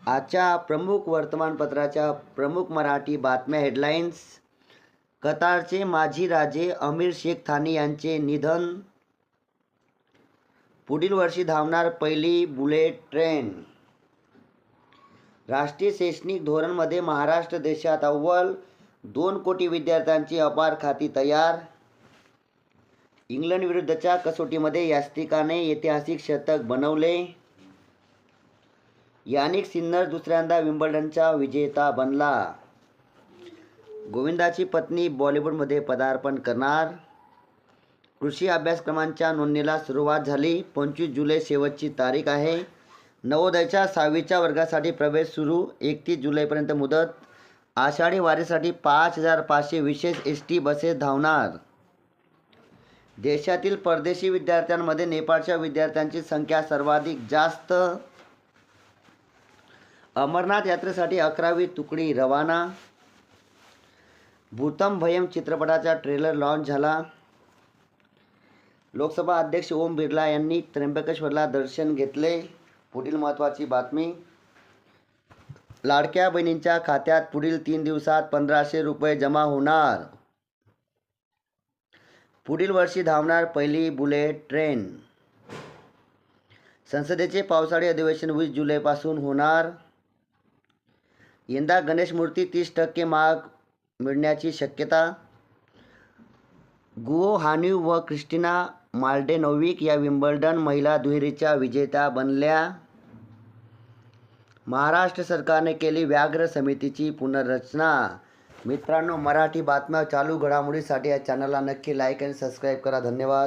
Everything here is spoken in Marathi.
आजच्या प्रमुख वर्तमानपत्राच्या प्रमुख मराठी बातम्या हेडलाईन्स. कतारचे माजी राजे अमीर शेख थानी यांचे निधन. पुढील वर्षी धावणार पहिली बुलेट ट्रेन. राष्ट्रीय शैक्षणिक धोरणमध्ये महाराष्ट्र देशात अव्वल. 2 कोटी विद्यार्थ्यांची अपार खाती तयार. इंग्लंड विरुद्धच्या कसोटीमध्ये यास्तिकाने ऐतिहासिक शतक बनवले. यानिक सिन्नर दुसऱ्यांदा विंबल्डनचा विजेता बनला. गोविंदाची पत्नी बॉलिवूडमध्ये पदार्पण करणार. कृषी अभ्यासक्रमांच्या नोंदणीला सुरुवात झाली. 25 जुलै शेवटची तारीख आहे. नवोदयच्या 6वीच्या वर्गासाठी प्रवेश सुरू. 31 जुलैपर्यंत मुदत. आषाढी वारीसाठी 5500 विशेष एसटी बसेस धावणार. देशातील परदेशी विद्यार्थ्यांमध्ये नेपाळच्या विद्यार्थ्यांची संख्या सर्वाधिक जास्त. अमरनाथ यात्रेसाठी 11वी तुकडी रवाना. भूतम भयम चित्रपटाचा ट्रेलर लॉन्च झाला. लोकसभा अध्यक्ष ओम बिर्ला यांनी त्र्यंबकेश्वरला दर्शन घेतले. पुढील महत्त्वाची बातमी. लाडक्या बहिणींच्या खात्यात पुढील 3 दिवसात 1500 रुपये जमा होणार. पुढील वर्षी धावणार पहिली बुलेट ट्रेन. संसदेचे पावसाळी अधिवेशन 20 जुलैपासून होणार. यंदा गणेश मूर्ती 30% महाग मिळण्याची शक्यता. गुओ हान्यू व क्रिस्टिना माल्डेनोव्हिक या विंबल्डन महिला दुहेरीच्या विजेत्या बनल्या. महाराष्ट्र सरकारने केली व्याघ्र समितीची पुनर्रचना. मित्रांनो, मराठी बातम्या चालू घडामोडीसाठी या चॅनलला नक्की लाईक आणि सबस्क्राईब करा. धन्यवाद.